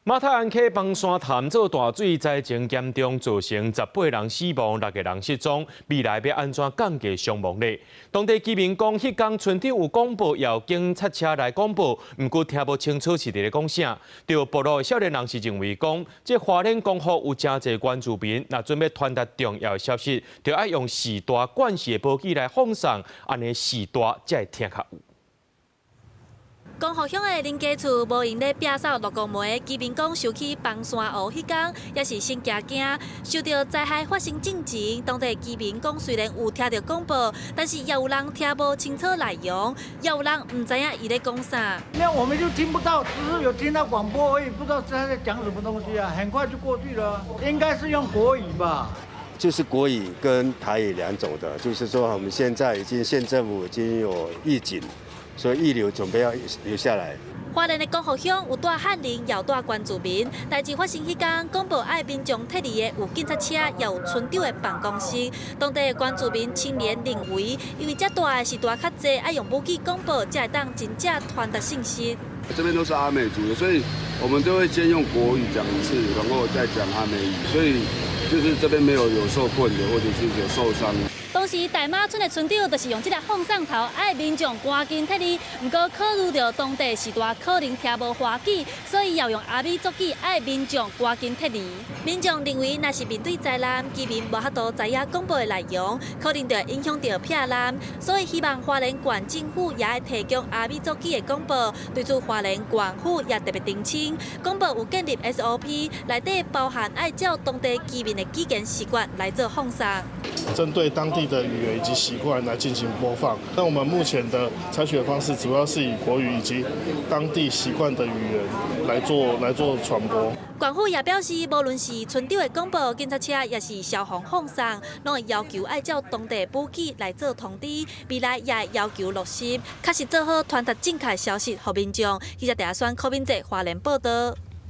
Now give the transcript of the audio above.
马太安溪崩山潭做大水灾情严重，造成18人死亡，6个人失踪。未来要安怎降低伤亡率？当地居民讲，迄天村长有广播要警察车来广播，毋过听无清楚是伫咧讲啥。着部落的少年人士认为讲，这花莲公府有真侪关注民，若准备传达重要消息，就爱用时大惯势的报机来放送，安尼时大才会听较有。 江河乡的林家厝无闲咧摒扫六公梅，居民讲受起崩山河迄天，也是心惊惊。受到灾害发生进前，当地居民讲虽然有听到广播，但是也有人听无清楚内容，也有人唔知影伊咧讲啥。那我们就听不到，只是有听到广播而已，不知道他在讲什么东西啊，很快就过去了。应该是用国语吧？ 就是国语跟台语两种的，就是说我们现在县政府已经有预警，所以预留准备要留下来。花莲的江河乡有带汉人，也有带关注民。代志发生迄天，广播爱民众撤离的有警察车，也有村长的办公室。当地的关注民青年认为，因为遮大的是大较济，爱用武器广播，才会当真正传达信息。这边都是阿美族的，所以我们就会先用国语讲一次，然后再讲阿美语，所以就是这边没有受困的，或者是有受伤。 当时大马村的村长就是用这个放送头，爱民众赶紧撤离。不过考虑到当地时大可能听无华语，所以要用阿美族语，爱民众赶紧撤离。民众认为，若是面对灾难，居民无法度知影广播的内容，可能就会影响到避难，所以希望花莲县政府也会提供阿美族语的广播。对此，花莲县府也特别澄清，广播有建立 SOP， 内底包含爱照当地居民的语言习惯来做放送。针对当地的语言以及习惯来进行播放。那我们目前的采取的方式，主要是以国语以及当地习惯的语言来做传播。县府也表示，无论是村长的广播、警察车，也是消防放送，拢会要求爱照当地补给来做通知。未来也会要求落实，确实做好传达正确消息，给民众。记者第一线柯敏哲花莲报道。